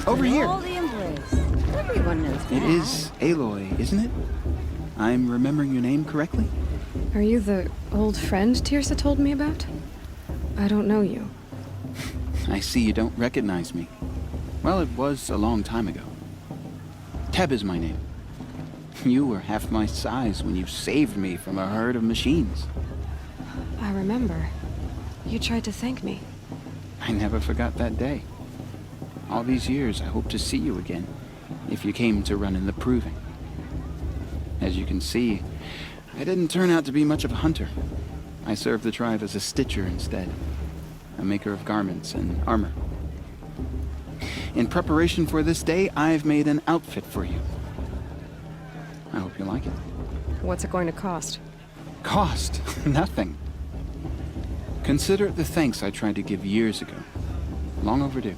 Over here. All the embrace. Everyone knows that. It is Aloy, isn't it? I'm remembering your name correctly? Are you the old friend Tirsa told me about? I don't know you. I see you don't recognize me. Well, it was a long time ago. Teb is my name. You were half my size when you saved me from a herd of machines. I remember. You tried to thank me. I never forgot that day. All these years, I hope to see you again, if you came to run in the Proving. As you can see, I didn't turn out to be much of a hunter. I served the tribe as a stitcher instead, a maker of garments and armor. In preparation for this day, I've made an outfit for you. I hope you like it. What's it going to cost? Cost? Nothing. Consider it the thanks I tried to give years ago. Long overdue.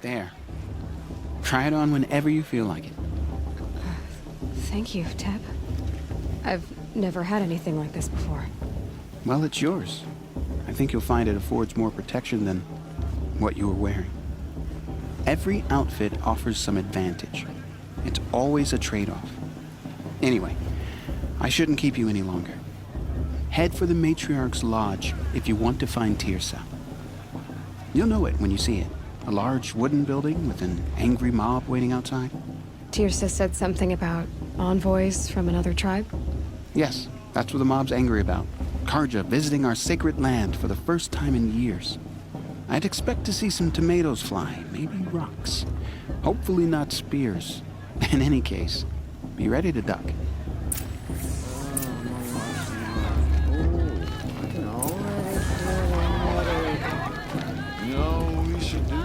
There. Try it on whenever you feel like it. Thank you, Teb. I've never had anything like this before. Well, it's yours. I think you'll find it affords more protection than what you were wearing. Every outfit offers some advantage. It's always a trade-off. Anyway, I shouldn't keep you any longer. Head for the Matriarch's Lodge if you want to find Tirsa. You'll know it when you see it. A large wooden building with an angry mob waiting outside. Tirsa said something about envoys from another tribe? Yes, that's what the mob's angry about. Carja visiting our sacred land for the first time in years. I'd expect to see some tomatoes fly, maybe rocks. Hopefully not spears. In any case, be ready to duck. You know what we should do?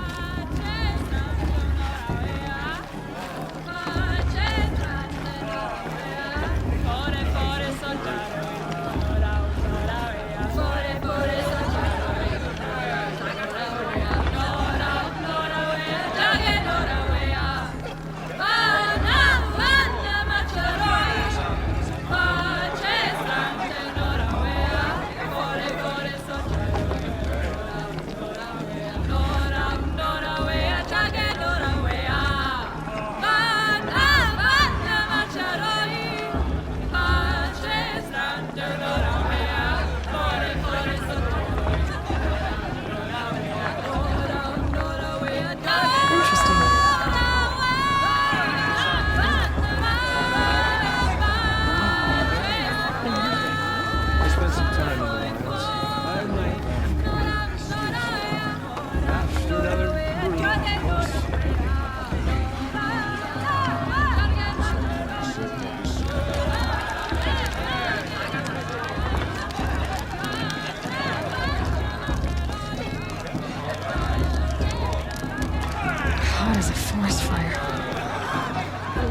Hot as a forest fire.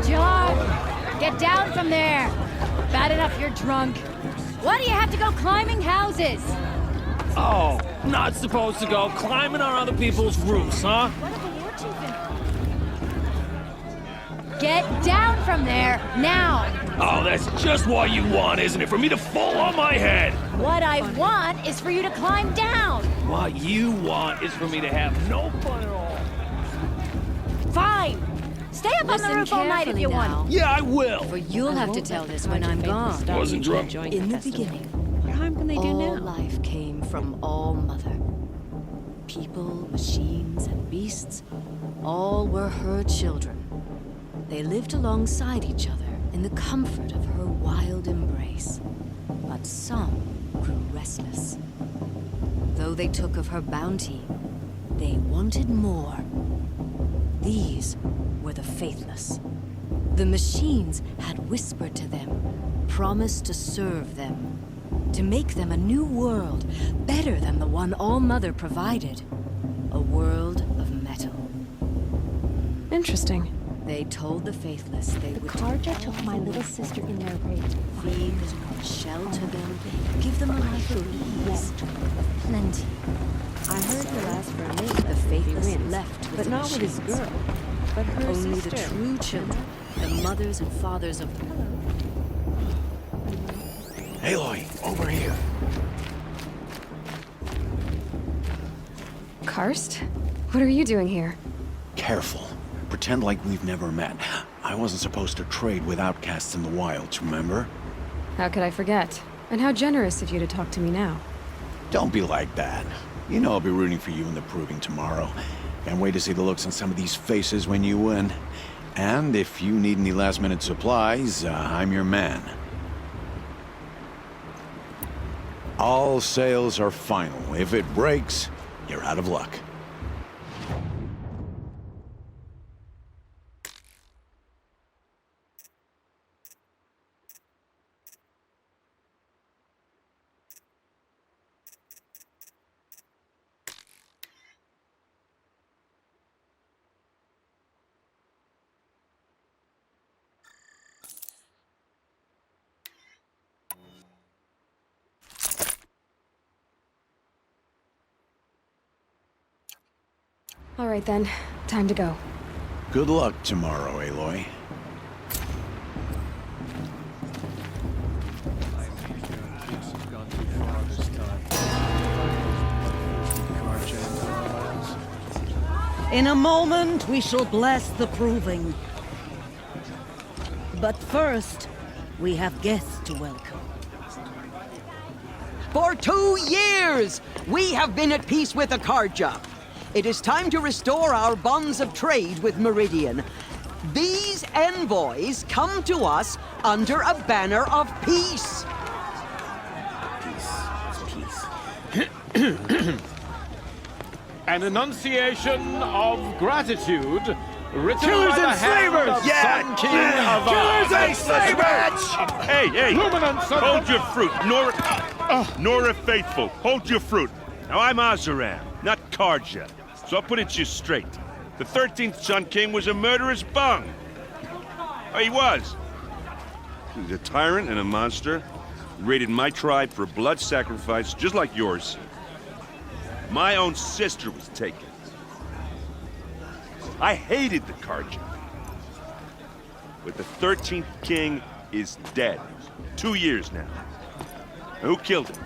John! Get down from there! Bad enough you're drunk. Why do you have to go climbing houses? Oh, not supposed to go climbing on other people's roofs, huh? Get down from there, now! Oh, that's just what you want, isn't it? For me to fall on my head! What I want is for you to climb down! What you want is for me to have no fun at all. Fine! Stay up on the roof all night if you want. Yeah, I will! For you'll have to tell this when I'm gone. Wasn't drunk. In the beginning, What harm can they do all now? life came from All Mother. People, machines, and beasts, all were her children. They lived alongside each other in the comfort of her wild embrace. But some grew restless. Though they took of her bounty, they wanted more. These were the faithless. The machines had whispered to them, promised to serve them, to make them a new world, better than the one All-Mother provided. A world of metal. Interesting. They told the faithless they would Carja took my little sister in their raid. feed them, shelter them, give them a life of ease, of plenty. I heard he'll ask for a mate The faithless wins, left with but the not with his machines. girl. But her Only sister. the true children, the mothers and fathers of the Aloy, over here. Karst? What are you doing here? Careful. Pretend like we've never met. I wasn't supposed to trade with outcasts in the wilds, remember? How could I forget? And how generous of you to talk to me now. Don't be like that. You know I'll be rooting for you in the proving tomorrow. Can't wait to see the looks on some of these faces when you win. And if you need any last-minute supplies, I'm your man. All sales are final. If it breaks, you're out of luck. All right then, time to go. Good luck tomorrow, Aloy. In a moment, we shall bless the proving. But first, we have guests to welcome. For 2 years, we have been at peace with the Carja. It is time to restore our bonds of trade with Meridian. These envoys come to us under a banner of peace. An enunciation of gratitude written Killers by the and hand slavers! of Sun King of Killers Ard. and slavers! Hey, hey! Luminance of Hold the- your fruit, Nora Faithful. Hold your fruit. Now I'm Azaram, not Carja, so I'll put it you straight. The 13th Sun King was a murderous bung. Oh, he was. He was a tyrant and a monster. He raided my tribe for a blood sacrifice, just like yours. My own sister was taken. I hated the Carja. But the 13th king is dead. 2 years now. And who killed him?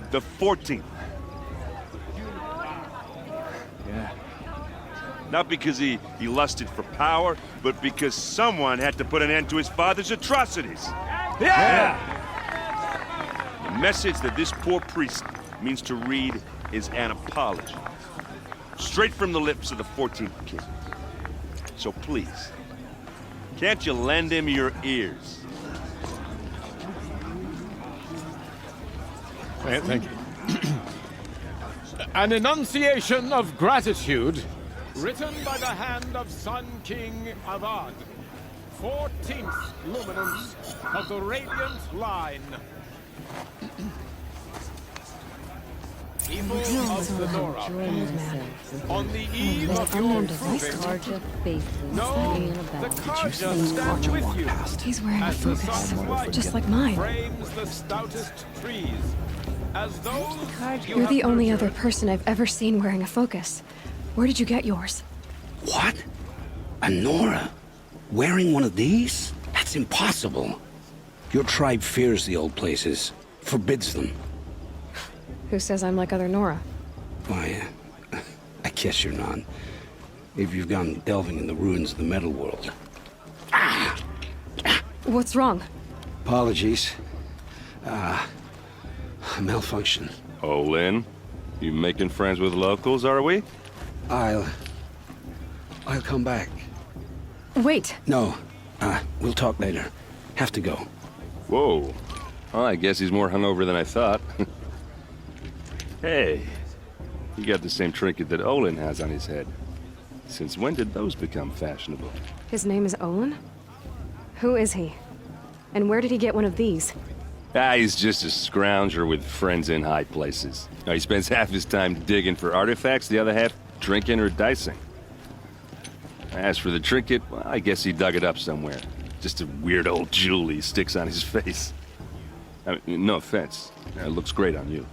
The 14th. Yeah. Not because he lusted for power, but because someone had to put an end to his father's atrocities. Yeah! The message that this poor priest means to read is an apology. Straight from the lips of the 14th king. So please, can't you lend him your ears? Thank you. An enunciation of gratitude written by the hand of Sun King Avad, 14th luminance of the Radiant Line. People of the Nora, on the eve of your unnamed voice proving, know the Carja stands with you. He's wearing a As the focus, sun's light just like mine. frames the stoutest trees, as those you You're have the only other nurtured. person I've ever seen wearing a focus. Where did you get yours? What? A Nora? Wearing one of these? That's impossible. Your tribe fears the old places, forbids them. Who says I'm like other Nora? Why, I guess you're not. If you've gone delving in the ruins of the metal world. What's wrong? Apologies. Malfunction. Oh, Lynn? You making friends with locals, are we? I'll come back. Wait. No. We'll talk later. Have to go. Whoa. Well, I guess he's more hungover than I thought. Hey, you got the same trinket that Olin has on his head. Since when did those become fashionable? His name is Olin? Who is he? And where did he get one of these? He's just a scrounger with friends in high places. He spends half his time digging for artifacts, the other half drinking or dicing. As for the trinket, well, I guess he dug it up somewhere. Just a weird old jewel he sticks on his face. I mean, no offense. It looks great on you.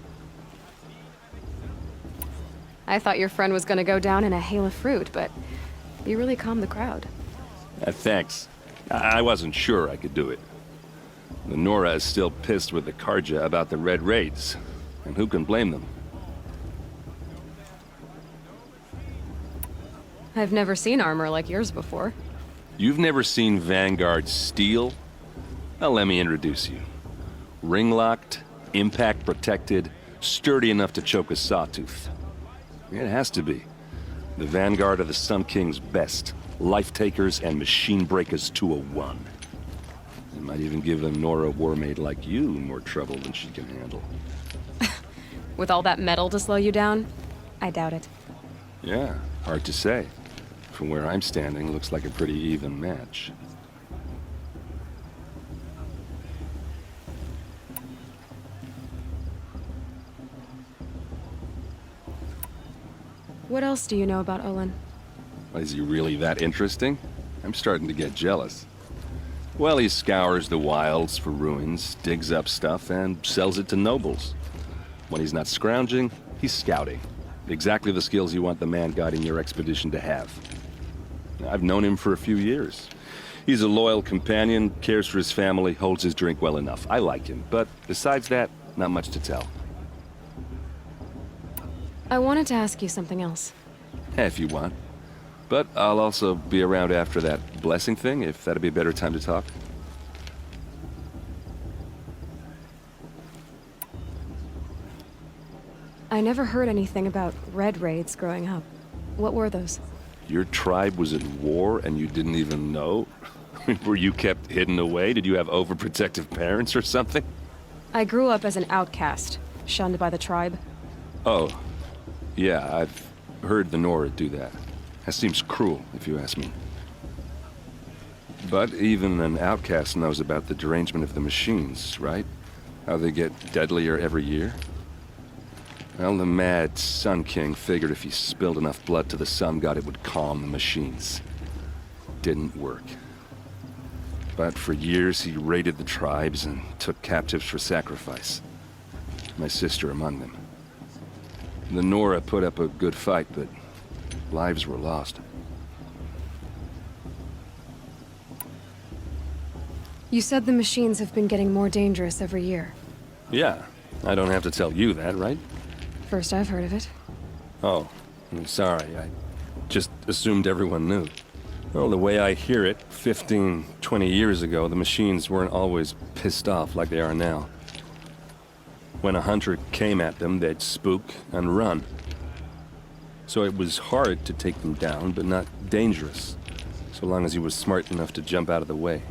I thought your friend was gonna go down in a hail of fruit, but you really calmed the crowd. Thanks. I wasn't sure I could do it. The Nora is still pissed with the Karja about the Red Raids, and who can blame them? I've never seen armor like yours before. You've never seen Vanguard steel? Well, let me introduce you. Ring-locked, impact-protected, sturdy enough to choke a sawtooth. It has to be. The Vanguard of the Sun King's best. Life-takers and machine-breakers to a one. It might even give a Nora warmaid like you more trouble than she can handle. With all that metal to slow you down? I doubt it. Yeah, hard to say. From where I'm standing, looks like a pretty even match. What else do you know about Olin? Is he really that interesting? I'm starting to get jealous. Well, he scours the wilds for ruins, digs up stuff, and sells it to nobles. When he's not scrounging, he's scouting. Exactly the skills you want the man guiding your expedition to have. I've known him for a few years. He's a loyal companion, cares for his family, holds his drink well enough. I like him, but besides that, not much to tell. I wanted to ask you something else. If you want. But I'll also be around after that blessing thing, if that'd be a better time to talk. I never heard anything about Red Raids growing up. What were those? Your tribe was at war and you didn't even know? Were you kept hidden away? Did you have overprotective parents or something? I grew up as an outcast, shunned by the tribe. Oh, yeah, I've heard the Nora do that. That seems cruel, if you ask me. But even an outcast knows about the derangement of the machines, right? How they get deadlier every year? Well, the mad Sun King figured if he spilled enough blood to the Sun God, it would calm the machines. Didn't work. But for years, he raided the tribes and took captives for sacrifice. My sister among them. The Nora put up a good fight, but lives were lost. You said the machines have been getting more dangerous every year. Yeah, I don't have to tell you that, right? First I've heard of it. Oh, I'm sorry. I just assumed everyone knew. Well, the way I hear it, 15, 20 years ago, the machines weren't always pissed off like they are now. When a hunter came at them, they'd spook and run. So it was hard to take them down, but not dangerous, so long as he was smart enough to jump out of the way.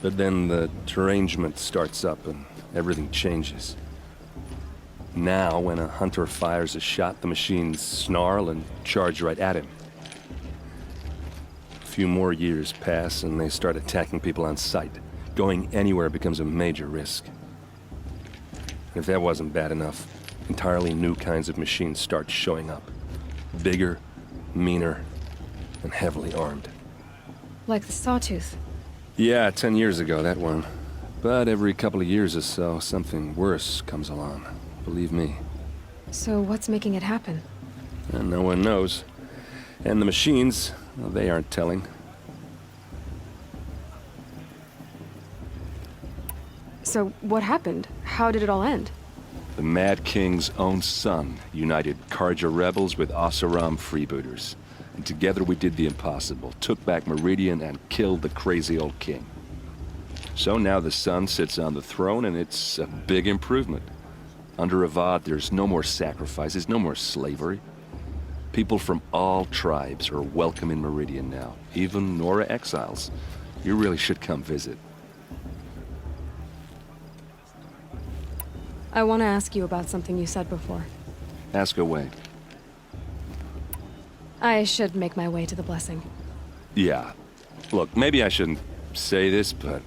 But then the derangement starts up and everything changes. Now, when a hunter fires a shot, the machines snarl and charge right at him. A few more years pass and they start attacking people on sight. Going anywhere becomes a major risk. If that wasn't bad enough, entirely new kinds of machines start showing up. Bigger, meaner, and heavily armed. Like the Sawtooth. Yeah, 10 years ago, that one. But every couple of years or so, something worse comes along. Believe me. So what's making it happen? And no one knows. And the machines, well, they aren't telling. So, what happened? How did it all end? The Mad King's own son united Karja rebels with Oseram freebooters. And together we did the impossible, took back Meridian and killed the crazy old king. So now the son sits on the throne and it's a big improvement. Under Avad, there's no more sacrifices, no more slavery. People from all tribes are welcome in Meridian now, even Nora exiles. You really should come visit. I want to ask you about something you said before. Ask away. I should make my way to the blessing. Yeah. Look, maybe I shouldn't say this, but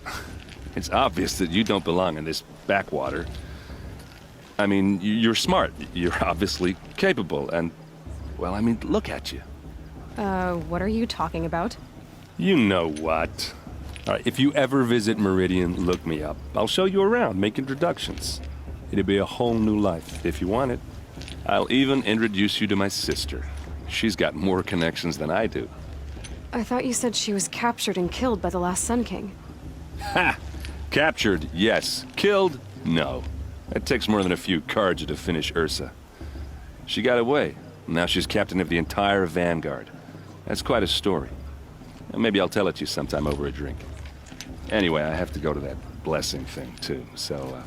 it's obvious that you don't belong in this backwater. I mean, you're smart. You're obviously capable, and, well, I mean, look at you. What are you talking about? You know what. All right, if you ever visit Meridian, look me up. I'll show you around, make introductions. It'll be a whole new life, if you want it. I'll even introduce you to my sister. She's got more connections than I do. I thought you said she was captured and killed by the last Sun King. Ha! Captured, yes. Killed, no. It takes more than a few Karja to finish Ursa. She got away. Now she's captain of the entire Vanguard. That's quite a story. Maybe I'll tell it to you sometime over a drink. Anyway, I have to go to that blessing thing, too. So,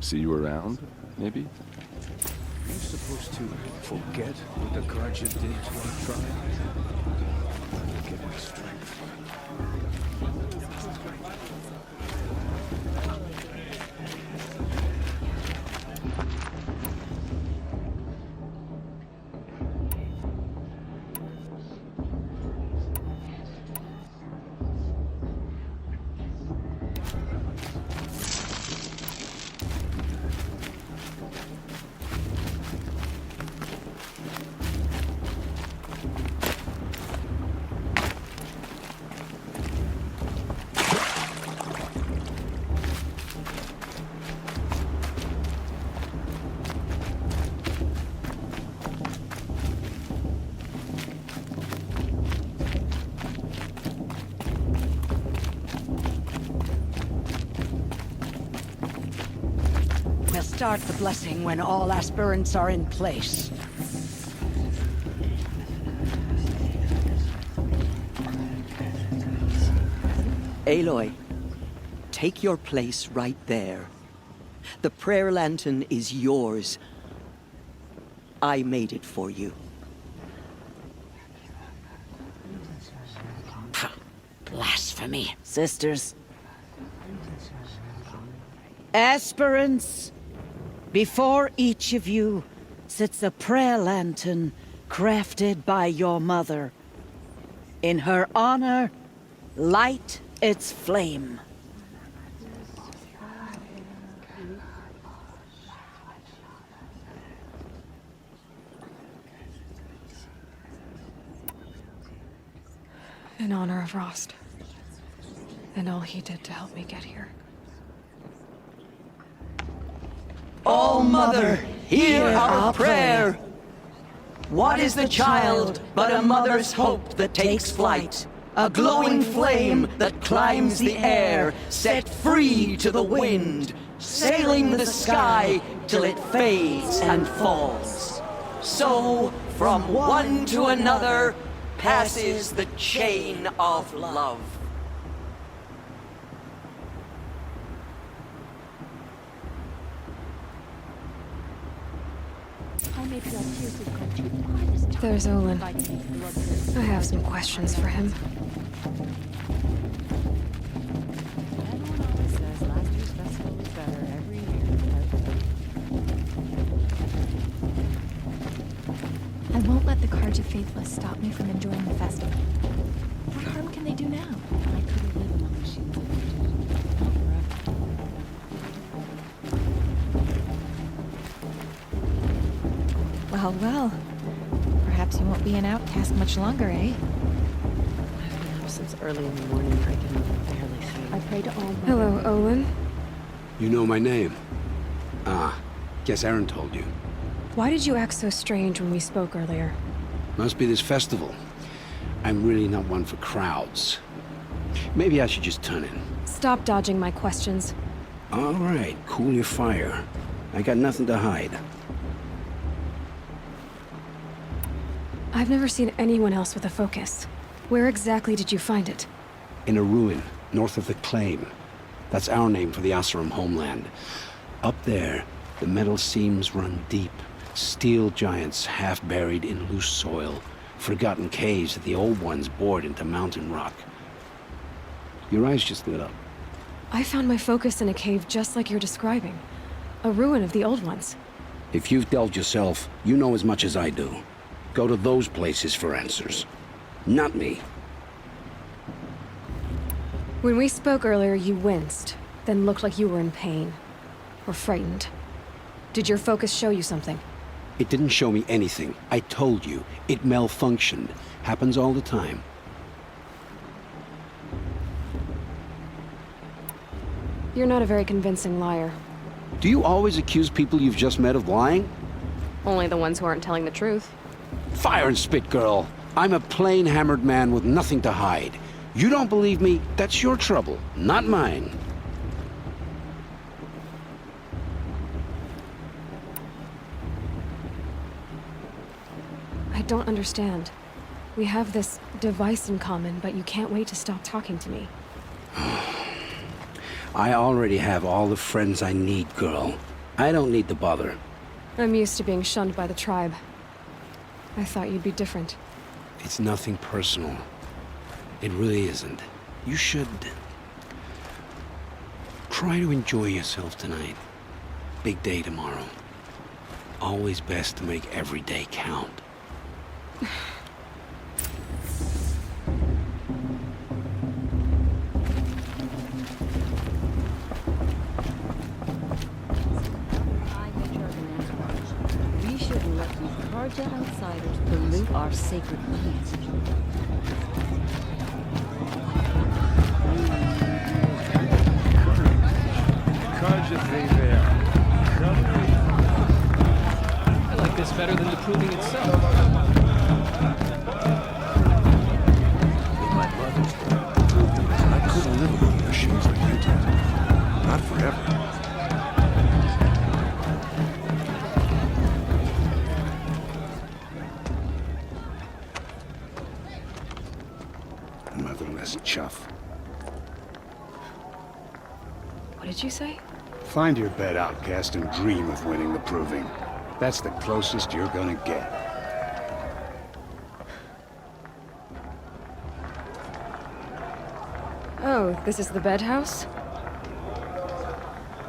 see you around, maybe? Are you supposed to forget what the Karja did to our tribe? Get my strength. We'll start the blessing when all aspirants are in place. Aloy, take your place right there. The prayer lantern is yours. I made it for you. Blasphemy, sisters. Aspirants, before each of you sits a prayer lantern crafted by your mother. In her honor, light its flame. In honor of Rost. And all he did to help me get here. All Mother, hear our prayer. What is the child but a mother's hope that takes flight? A glowing flame that climbs the air, set free to the wind, sailing the sky till it fades and falls. So, from one to another, passes the chain of love. There's Olin. I have some questions for him. I won't let the Karja Faithless stop me from enjoying the festival. What harm can they do now? I couldn't live among machines. Well, well. Perhaps you won't be an outcast much longer, eh? I've been up since early in the morning. I can barely think. I pray to all. Hello, Olin. You know my name? Ah, guess Aaron told you. Why did you act so strange when we spoke earlier? Must be this festival. I'm really not one for crowds. Maybe I should just turn in. Stop dodging my questions. All right, cool your fire. I got nothing to hide. I've never seen anyone else with a focus. Where exactly did you find it? In a ruin, north of the Claim. That's our name for the Oseram homeland. Up there, the metal seams run deep. Steel giants half buried in loose soil. Forgotten caves that the old ones bored into mountain rock. Your eyes just lit up. I found my focus in a cave just like you're describing. A ruin of the old ones. If you've delved yourself, you know as much as I do. Go to those places for answers. Not me. When we spoke earlier, you winced, then looked like you were in pain. Or frightened. Did your focus show you something? It didn't show me anything. I told you. It malfunctioned. Happens all the time. You're not a very convincing liar. Do you always accuse people you've just met of lying? Only the ones who aren't telling the truth. Fire and spit, girl. I'm a plain hammered man with nothing to hide. You don't believe me? That's your trouble, not mine. I don't understand. We have this device in common, but you can't wait to stop talking to me. I already have all the friends I need, girl. I don't need the bother. I'm used to being shunned by the tribe. I thought you'd be different. It's nothing personal. It really isn't. You should... try to enjoy yourself tonight. Big day tomorrow. Always best to make every day count. We shouldn't let these Karja outsiders pollute our sacred lands. I like this better than the proving itself. In my mother's day, I couldn't live among your shoes like you did. Not forever. Motherless chuff. What did you say? Find your bed, outcast, and dream of winning the proving. That's the closest you're gonna get. Oh, this is the bedhouse?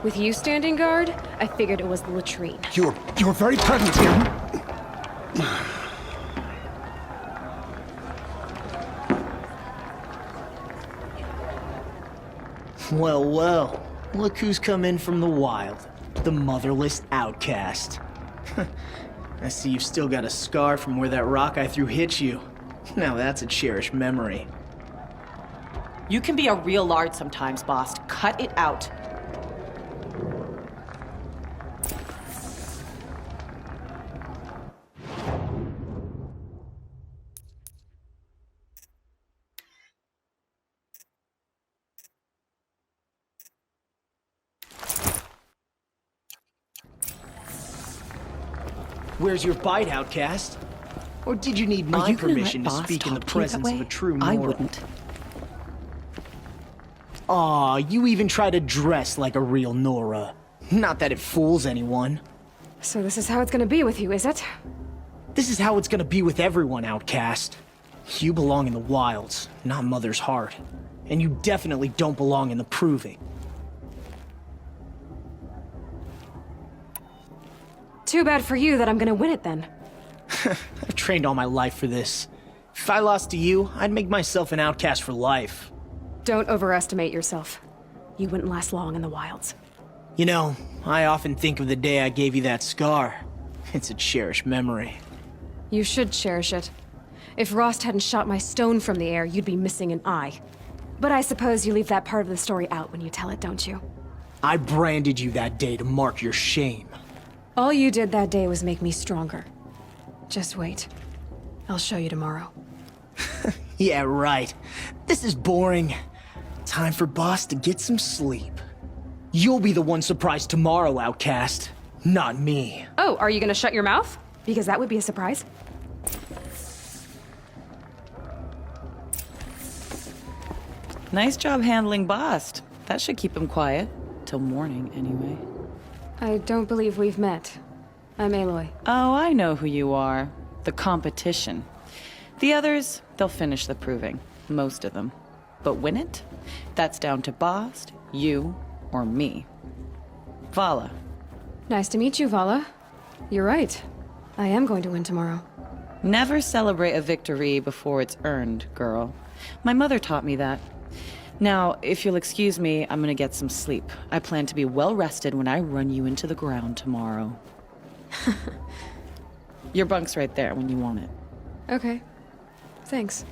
With you standing guard, I figured it was the latrine. You're very present here. Well, well. Look who's come in from the wild. The motherless outcast. I see you've still got a scar from where that rock I threw hit you. Now that's a cherished memory. You can be a real lard sometimes, boss. Cut it out. Where's your bite, outcast? Or did you need my permission to speak in the presence of a true Nora? I wouldn't. Aw, you even try to dress like a real Nora. Not that it fools anyone. So this is how it's gonna be with you, is it? This is how it's gonna be with everyone, outcast. You belong in the wilds, not Mother's Heart. And you definitely don't belong in the proving. Too bad for you that I'm gonna win it then. I've trained all my life for this. If I lost to you, I'd make myself an outcast for life. Don't overestimate yourself. You wouldn't last long in the wilds. You know, I often think of the day I gave you that scar. It's a cherished memory. You should cherish it. If Rost hadn't shot my stone from the air, you'd be missing an eye. But I suppose you leave that part of the story out when you tell it, don't you? I branded you that day to mark your shame. All you did that day was make me stronger. Just wait. I'll show you tomorrow. Yeah, right. This is boring. Time for Boss to get some sleep. You'll be the one surprised tomorrow, outcast. Not me. Oh, are you gonna shut your mouth? Because that would be a surprise. Nice job handling Bast. That should keep him quiet. Till morning, anyway. I don't believe we've met. I'm Aloy. Oh, I know who you are. The competition. The others, they'll finish the proving. Most of them. But win it? That's down to Bast, you, or me. Vala. Nice to meet you, Vala. You're right. I am going to win tomorrow. Never celebrate a victory before it's earned, girl. My mother taught me that. Now, if you'll excuse me, I'm gonna get some sleep. I plan to be well rested when I run you into the ground tomorrow. Your bunk's right there when you want it. Okay. Thanks.